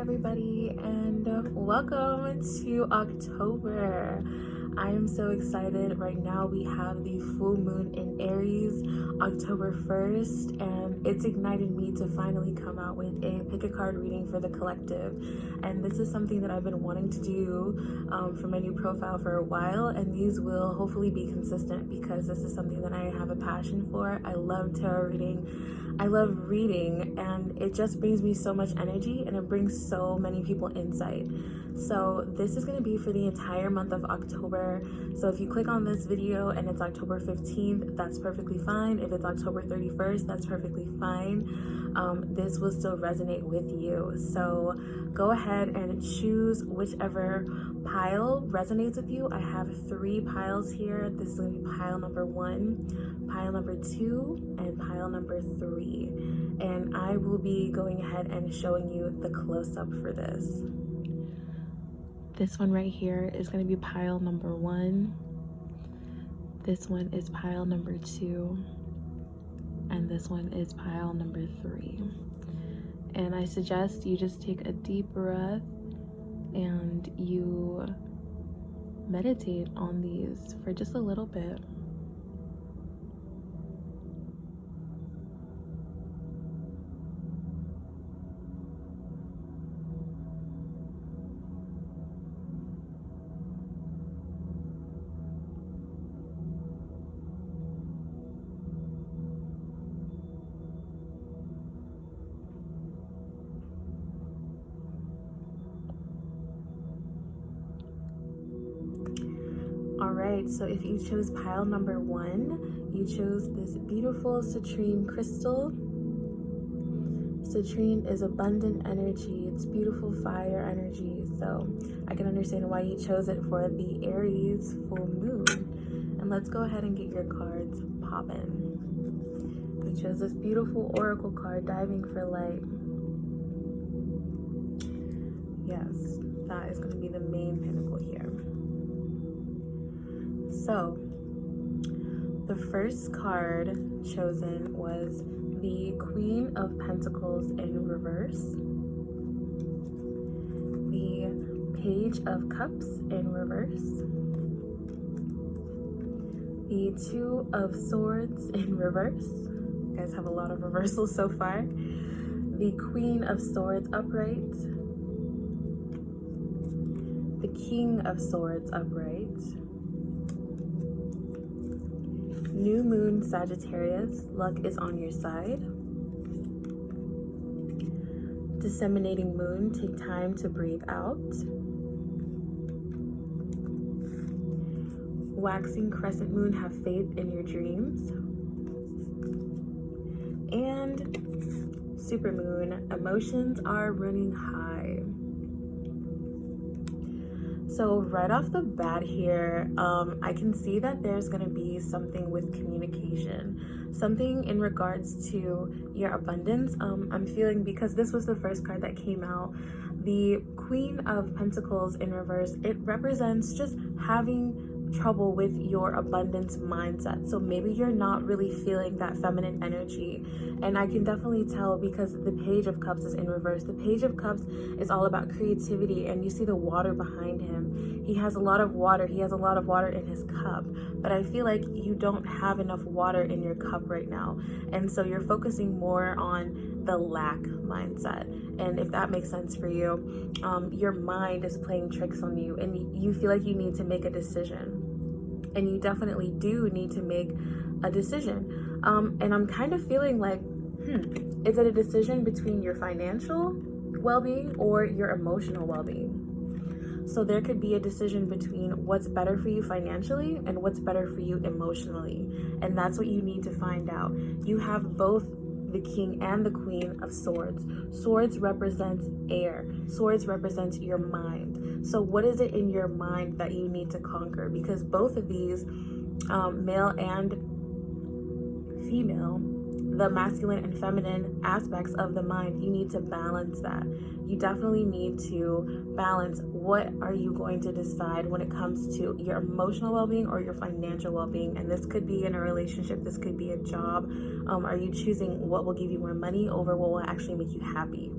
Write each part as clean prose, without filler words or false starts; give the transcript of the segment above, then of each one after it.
everybody, and welcome to October. I am so excited. Right now we have the full moon in Aries, October 1st, and it's ignited me to finally come out with a pick a card reading for the collective. And this is something that I've been wanting to do for my new profile for a while, and these will hopefully be consistent because this is something that I have a passion for. I love tarot reading. I love reading, and it just brings me so much energy, and it brings so many people insight. So this is going to be for the entire month of October. So if you click on this video and it's October 15th, that's perfectly fine. If it's October 31st, that's perfectly fine. This will still resonate with you. So go ahead and choose whichever pile resonates with you. I have 3 piles here. This is going to be pile number 1, pile number 2, and pile number 3. And I will be going ahead and showing you the close-up for this. This one right here is going to be pile number 1. This one is pile number 2. And this one is pile number 3. And I suggest you just take a deep breath and you meditate on these for just a little bit. Alright, so if you chose pile number 1, you chose this beautiful citrine crystal. Citrine is abundant energy, it's beautiful fire energy, so I can understand why you chose it for the Aries full moon. And let's go ahead and get your cards poppin'. You chose this beautiful oracle card, Diving for Light. Yes, that is going to be the main pinnacle here. So, the first card chosen was the Queen of Pentacles in reverse, the Page of Cups in reverse, the Two of Swords in reverse. You guys have a lot of reversals so far. The Queen of Swords upright, the King of Swords upright, New Moon Sagittarius, luck is on your side. Disseminating Moon, take time to breathe out. Waxing Crescent Moon, have faith in your dreams. And Super Moon, emotions are running high. So right off the bat here, I can see that there's going to be something with communication, something in regards to your abundance. I'm feeling, because this was the first card that came out, the Queen of Pentacles in reverse, it represents just having trouble with your abundance mindset. So maybe you're not really feeling that feminine energy, and I can definitely tell because the Page of Cups is in reverse. The Page of Cups is all about creativity, and you see the water behind him. He has a lot of water. He has a lot of water in his cup, but I feel like you don't have enough water in your cup right now, and so you're focusing more on the lack mindset. And if that makes sense for you, your mind is playing tricks on you, and you feel like you need to make a decision. And you definitely do need to make a decision. And I'm kind of feeling like, is it a decision between your financial well-being or your emotional well-being? So there could be a decision between what's better for you financially and what's better for you emotionally. And that's what you need to find out. You have both the King and the Queen of Swords. Swords represents air. Swords represents your mind. So what is it in your mind that you need to conquer? Because both of these, male and female, the masculine and feminine aspects of the mind, you need to balance that. You definitely need to balance what are you going to decide when it comes to your emotional well-being or your financial well-being. And this could be in a relationship, this could be a job. Are you choosing what will give you more money over what will actually make you happy?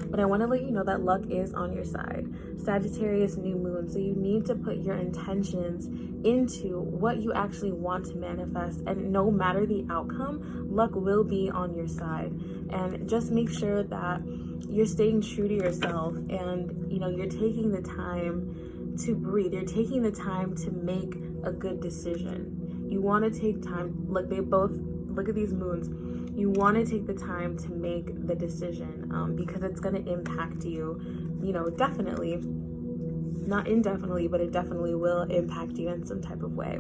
But I want to let you know that luck is on your side. Sagittarius new moon. So you need to put your intentions into what you actually want to manifest. And no matter the outcome, luck will be on your side. And just make sure that you're staying true to yourself, and you're taking the time to breathe. You're taking the time to make a good decision. You want to take time. Look at these moons. You want to take the time to make the decision, because it's going to impact you, definitely, not indefinitely, but it definitely will impact you in some type of way.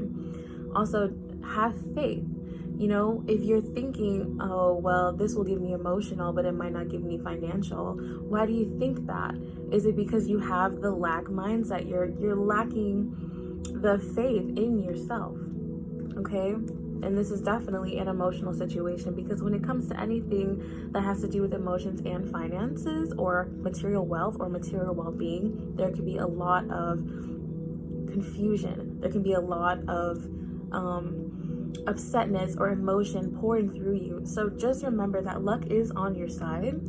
Also, have faith. If you're thinking, oh, well, this will give me emotional, but it might not give me financial, why do you think that? Is it because you have the lack mindset? You're lacking the faith in yourself, okay? And this is definitely an emotional situation, because when it comes to anything that has to do with emotions and finances or material wealth or material well-being, there could be a lot of confusion. There can be a lot of upsetness or emotion pouring through you. So just remember that luck is on your side.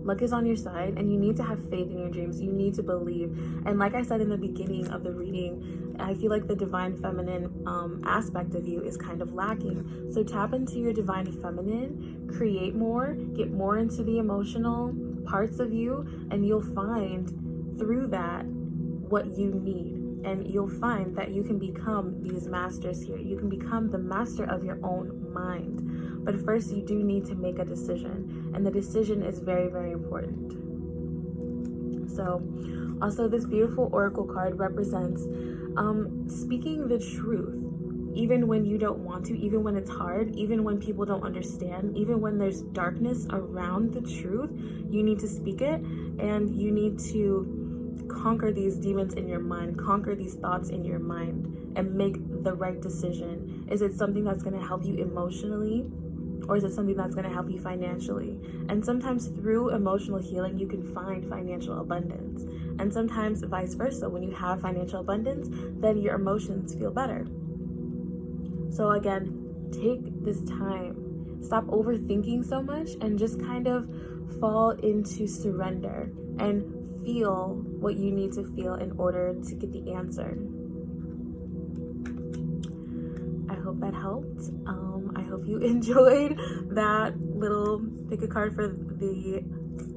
Luck is on your side, and you need to have faith in your dreams. You need to believe. And like I said in the beginning of the reading, I feel like the divine feminine aspect of you is kind of lacking. So tap into your divine feminine, create more, get more into the emotional parts of you, and you'll find through that what you need. And you'll find that you can become these masters here. You can become the master of your own mind. But first, you do need to make a decision. And the decision is very, very important. So, also this beautiful oracle card represents speaking the truth. Even when you don't want to, even when it's hard, even when people don't understand, even when there's darkness around the truth, you need to speak it, and you need to conquer these demons in your mind, conquer these thoughts in your mind, and make the right decision. Is it something that's going to help you emotionally, or is it something that's going to help you financially? And sometimes through emotional healing, you can find financial abundance. And sometimes vice versa. When you have financial abundance, then your emotions feel better. So again, take this time. Stop overthinking so much and just kind of fall into surrender and feel what you need to feel in order to get the answer. I hope that helped. I hope you enjoyed that little pick a card for the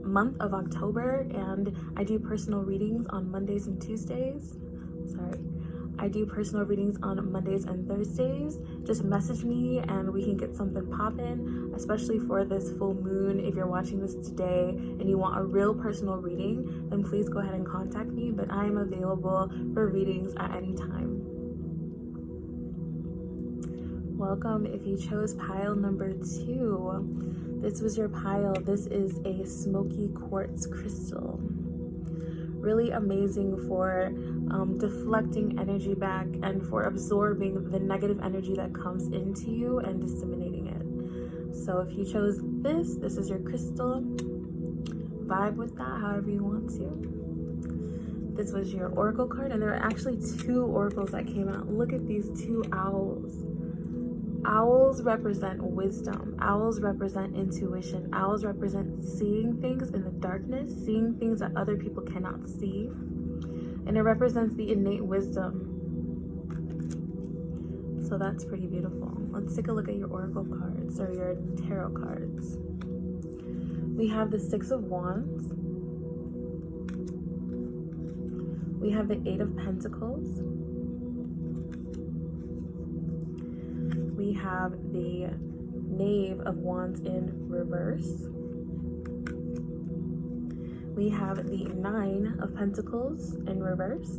month of October. And I do personal readings on Mondays and Tuesdays. I do personal readings on Mondays and Thursdays. Just message me and we can get something poppin', especially for this full moon. If you're watching this today and you want a real personal reading, then please go ahead and contact me, but I am available for readings at any time. Welcome if you chose pile number 2. This was your pile. This is a smoky quartz crystal. Really amazing for deflecting energy back and for absorbing the negative energy that comes into you and disseminating it. So if you chose this is your crystal. Vibe with that however you want to. This was your oracle card, and there are actually 2 oracles that came out. Look at these 2 owls. Owls represent wisdom. Owls represent intuition. Owls represent seeing things in the darkness, seeing things that other people cannot see. And it represents the innate wisdom. So that's pretty beautiful. Let's take a look at your oracle cards or your tarot cards. We have the 6 of Wands. We have the 8 of Pentacles. We have the Knave of Wands in reverse. We have the 9 of Pentacles in reverse.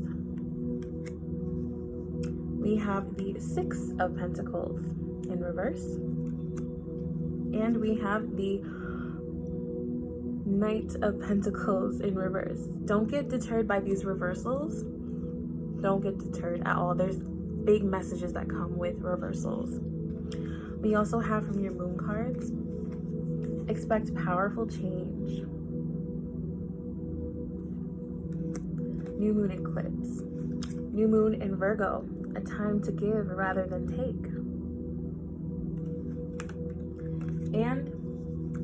We have the 6 of Pentacles in reverse. And we have the Knight of Pentacles in reverse. Don't get deterred by these reversals. Don't get deterred at all. There's big messages that come with reversals. We also have from your moon cards, expect powerful change. New moon eclipse. New moon in Virgo, a time to give rather than take. And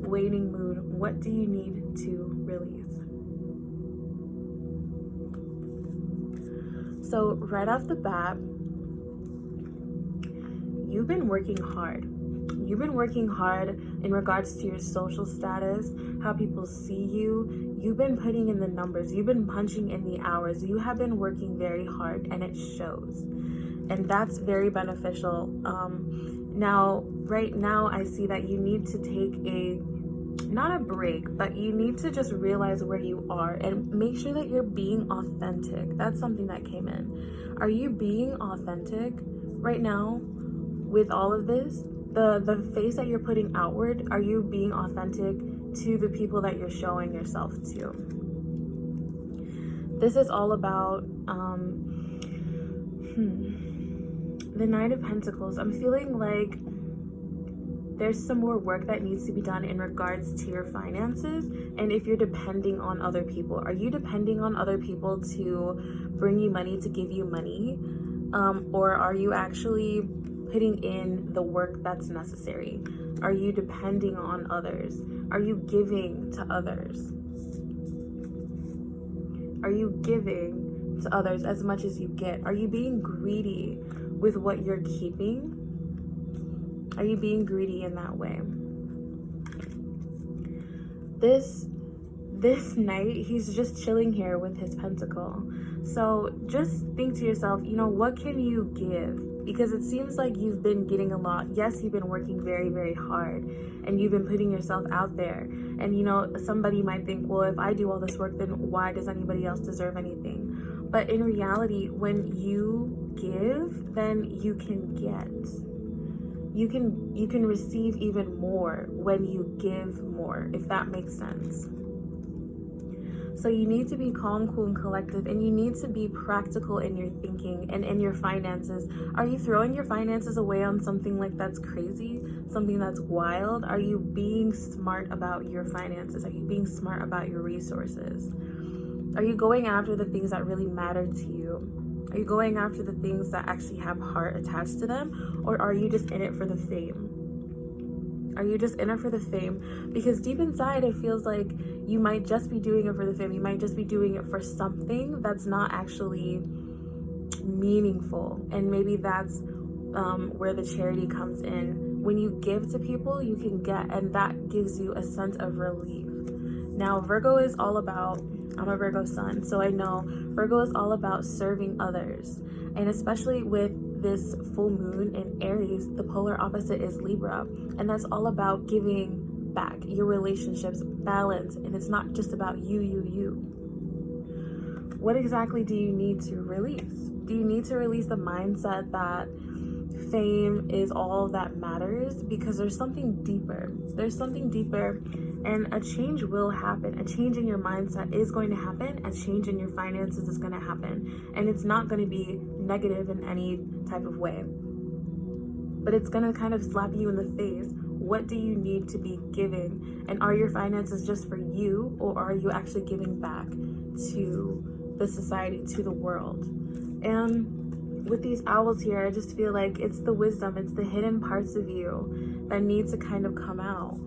waning moon, what do you need to release? So right off the bat, you've been working hard. You've been working hard in regards to your social status, how people see you. You've been putting in the numbers. You've been punching in the hours. You have been working very hard, and it shows. And that's very beneficial. Right now, I see that you need to take not a break, but you need to just realize where you are and make sure that you're being authentic. That's something that came in. Are you being authentic right now with all of this? The face that you're putting outward, are you being authentic to the people that you're showing yourself to? This is all about the Nine of Pentacles. I'm feeling like there's some more work that needs to be done in regards to your finances. And if you're depending on other people, are you depending on other people to bring you money, to give you money? Or are you actually putting in the work that's necessary? Are you depending on others? Are you giving to others? Are you giving to others as much as you get? Are you being greedy with what you're keeping? Are you being greedy in that way? This night, he's just chilling here with his pentacle. So just think to yourself, what can you give? Because it seems like you've been getting a lot. Yes, you've been working very, very hard, and you've been putting yourself out there. And somebody might think, well, if I do all this work, then why does anybody else deserve anything? But in reality, when you give, then you can get. You can receive even more when you give more, if that makes sense. So you need to be calm, cool, and collective, and you need to be practical in your thinking and in your finances. Are you throwing your finances away on something like that's crazy, something that's wild? Are you being smart about your finances? Are you being smart about your resources? Are you going after the things that really matter to you? Are you going after the things that actually have heart attached to them? Or are you just in it for the fame? Are you just in it for the fame? Because deep inside, it feels like you might just be doing it for the fame. You might just be doing it for something that's not actually meaningful. And maybe that's where the charity comes in. When you give to people, you can get, and that gives you a sense of relief. Now, Virgo is all about, I'm a Virgo sun, so I know Virgo is all about serving others. And especially with this full moon in Aries, the polar opposite is Libra. And that's all about giving back, your relationships, balance. And it's not just about you. What exactly do you need to release? Do you need to release the mindset that fame is all that matters? Because there's something deeper. There's something deeper, and a change will happen. A change in your mindset is going to happen. A change in your finances is going to happen. And it's not going to be negative in any type of way. But it's going to kind of slap you in the face. What do you need to be giving? And are your finances just for you, or are you actually giving back to the society, to the world? And with these owls here, I just feel like it's the wisdom, it's the hidden parts of you that need to kind of come out.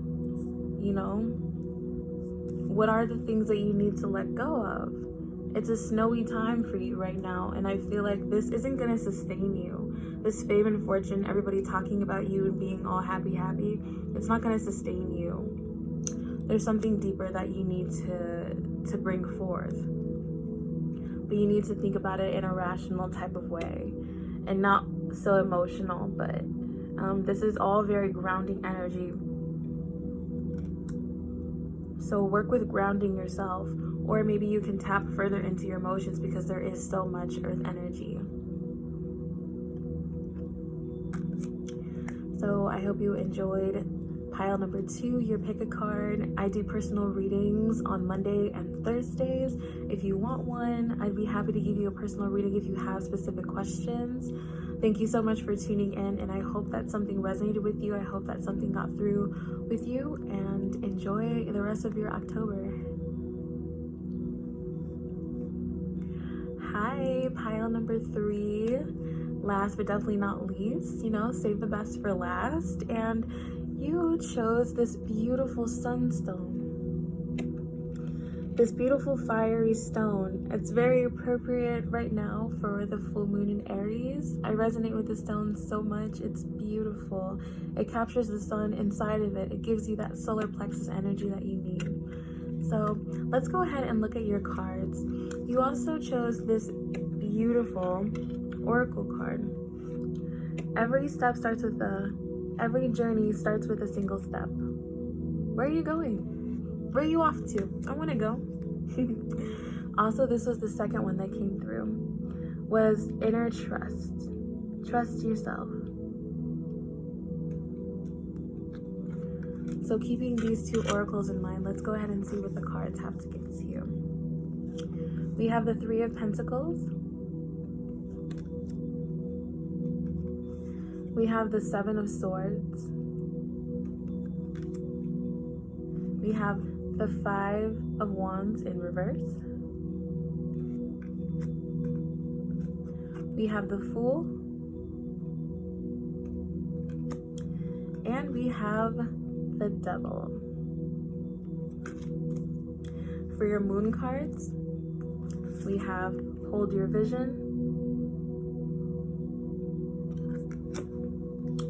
What are the things that you need to let go of? It's a snowy time for you right now, and I feel like this isn't going to sustain you. This fame and fortune, everybody talking about you and being all happy, it's not going to sustain you. There's something deeper that you need to bring forth. But you need to think about it in a rational type of way and not so emotional. But this is all very grounding energy. So work with grounding yourself, or maybe you can tap further into your emotions because there is so much earth energy. So I hope you enjoyed pile number 2, your pick a card. I do personal readings on Monday and Thursdays. If you want one, I'd be happy to give you a personal reading if you have specific questions. Thank you so much for tuning in, and I hope that something resonated with you. I hope that something got through with you, and enjoy the rest of your October. Hi, pile number 3. Last but definitely not least, save the best for last. And You chose this beautiful sunstone. This beautiful fiery stone. It's very appropriate right now for the full moon in Aries. I resonate with the stone so much. It's beautiful. It captures the sun inside of it. It gives you that solar plexus energy that you need. So let's go ahead and look at your cards. You also chose this beautiful oracle card. Every journey starts with a single step. Where are you going? Where are you off to? I want to go. Also, this was the second one that came through, was inner trust. Trust yourself. So keeping these two oracles in mind, let's go ahead and see what the cards have to give to you. We have the Three of Pentacles. We have the Seven of Swords. We have the Five of Wands in reverse. We have the Fool. And we have the Devil. For your moon cards, we have Hold Your Vision,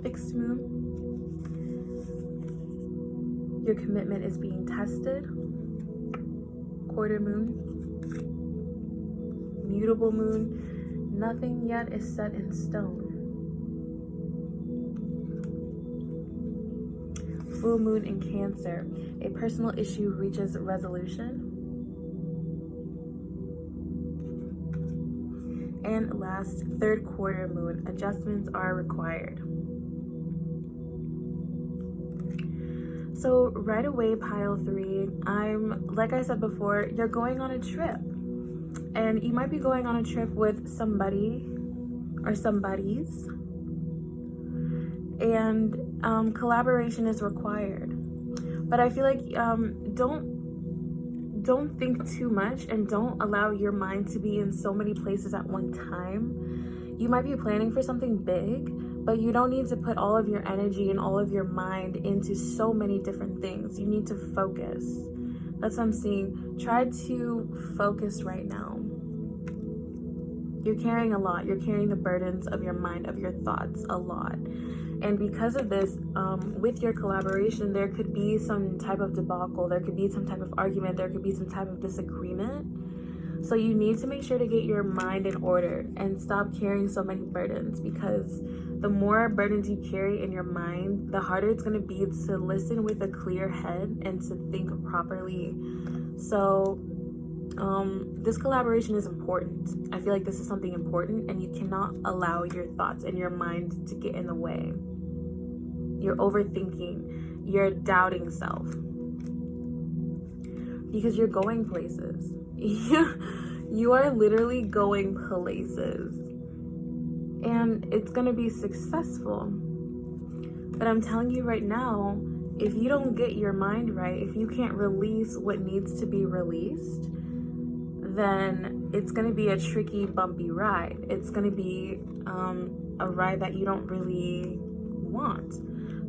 Fixed Moon, Your Commitment is Being Tested, Quarter Moon, Mutable Moon, Nothing Yet is Set in Stone, Full Moon in Cancer, a personal issue reaches resolution, and last, Third Quarter Moon, adjustments are required. So right away, pile 3, like I said before, you're going on a trip. And you might be going on a trip with somebody or somebodies. And collaboration is required. But I feel like don't think too much and don't allow your mind to be in so many places at one time. You might be planning for something big, but you don't need to put all of your energy and all of your mind into so many different things. You need to focus. That's what I'm seeing. Try to focus right now. You're carrying a lot. You're carrying the burdens of your mind, of your thoughts a lot. And because of this, with your collaboration, there could be some type of debacle. There could be some type of argument. There could be some type of disagreement. So you need to make sure to get your mind in order and stop carrying so many burdens, because the more burdens you carry in your mind, the harder it's going to be to listen with a clear head and to think properly. So this collaboration is important. I feel like this is something important, and you cannot allow your thoughts and your mind to get in the way. You're overthinking, you're doubting self, because you're going places. You are literally going places, and it's gonna be successful. But I'm telling you right now, if you don't get your mind right, if you can't release what needs to be released, then it's gonna be a tricky, bumpy ride. It's gonna be a ride that you don't really want.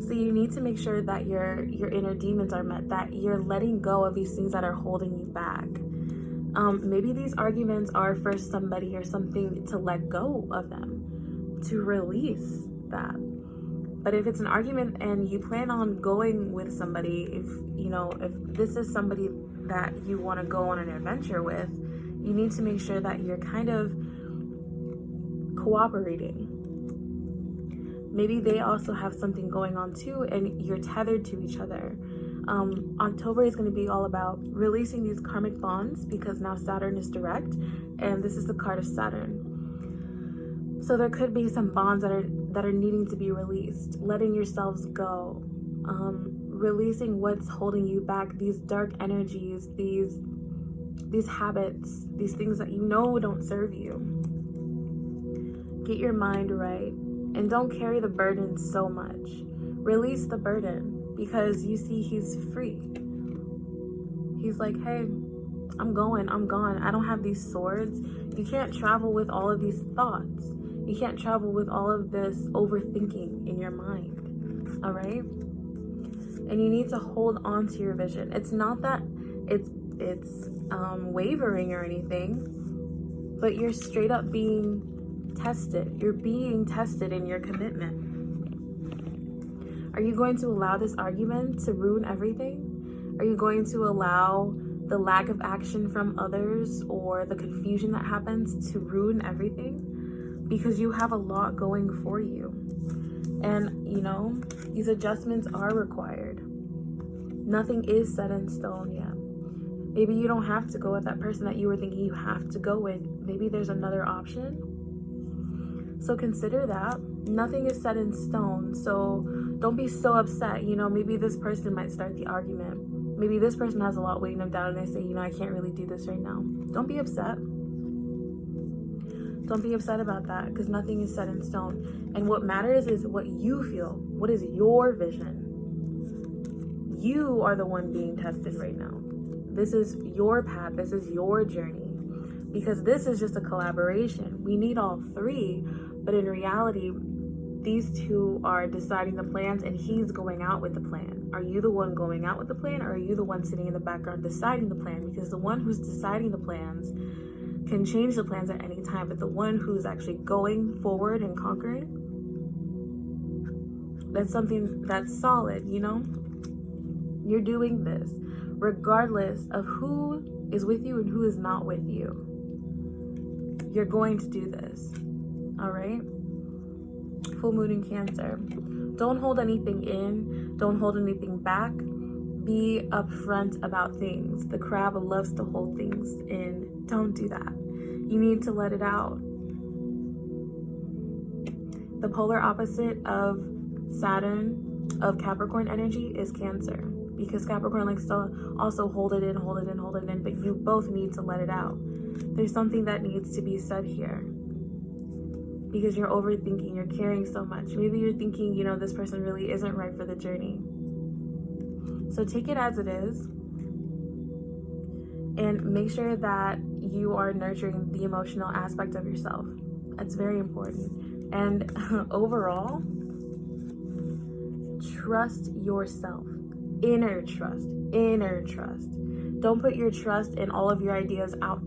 So you need to make sure that your inner demons are met, that you're letting go of these things that are holding you back. Maybe these arguments are for somebody or something to let go of them, to release that. But if it's an argument and you plan on going with somebody, if this is somebody that you want to go on an adventure with, you need to make sure that you're kind of cooperating. Maybe they also have something going on too, and you're tethered to each other. October is going to be all about releasing these karmic bonds, because now Saturn is direct, and this is the card of Saturn. So there could be some bonds that are needing to be released, letting yourselves go, releasing what's holding you back, these dark energies, these habits, these things that you know don't serve you. Get your mind right, and don't carry the burden so much. Release the burden, because you see he's free. He's like, hey, I'm gone. I don't have these swords. You can't travel with all of these thoughts. You can't travel with all of this overthinking in your mind. All right? and you need to hold on to your vision. It's not that it's wavering or anything, but you're straight up being tested. You're being tested in your commitment. Are you going to allow this argument to ruin everything? Are you going to allow the lack of action from others or the confusion that happens to ruin everything? Because you have a lot going for you. And, you know, these adjustments are required. Nothing is set in stone yet. Maybe you don't have to go with that person that you were thinking you have to go with. Maybe there's another option. So consider that. Nothing is set in stone. So don't be so upset. You know, maybe this person might start the argument. Maybe this person has a lot weighing them down and they say, you know, I can't really do this right now. Don't be upset. Don't be upset about that, because nothing is set in stone. And what matters is what you feel. What is your vision? You are the one being tested right now. This is your path. This is your journey. Because this is just a collaboration. We need all three, but in reality, these two are deciding the plans and he's going out with the plan. Are you the one going out with the plan, or are you the one sitting in the background deciding the plan? Because the one who's deciding the plans can change the plans at any time, but the one who's actually going forward and conquering, that's something that's solid, you know? You're doing this regardless of who is with you and who is not with you. You're going to do this, all right? Full moon in Cancer. Don't hold anything in. Don't hold anything back. Be upfront about things. The crab loves to hold things in. Don't do that. You need to let it out. The polar opposite of Saturn, of Capricorn energy, is Cancer. Because Capricorn likes to also hold it in, but you both need to let it out. There's something that needs to be said here. Because you're overthinking, you're caring so much. Maybe you're thinking, you know, this person really isn't right for the journey. So take it as it is. And make sure that you are nurturing the emotional aspect of yourself. That's very important. And overall, trust yourself. Inner trust. Don't put your trust in all of your ideas out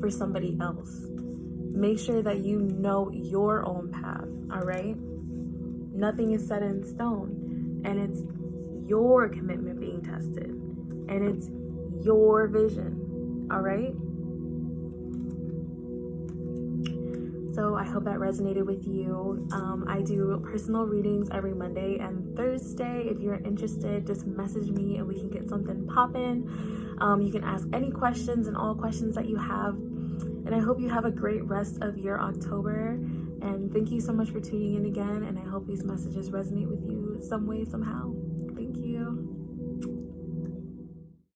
for somebody else. Make sure that you know your own path, all right? Nothing is set in stone, and it's your commitment being tested, and it's your vision, all right? So I hope that resonated with you. I do personal readings every Monday and Thursday. If you're interested, just message me and we can get something poppin'. You can ask any questions and all questions that you have. And I hope you have a great rest of your October. And thank you so much for tuning in again. And I hope these messages resonate with you some way, somehow. Thank you.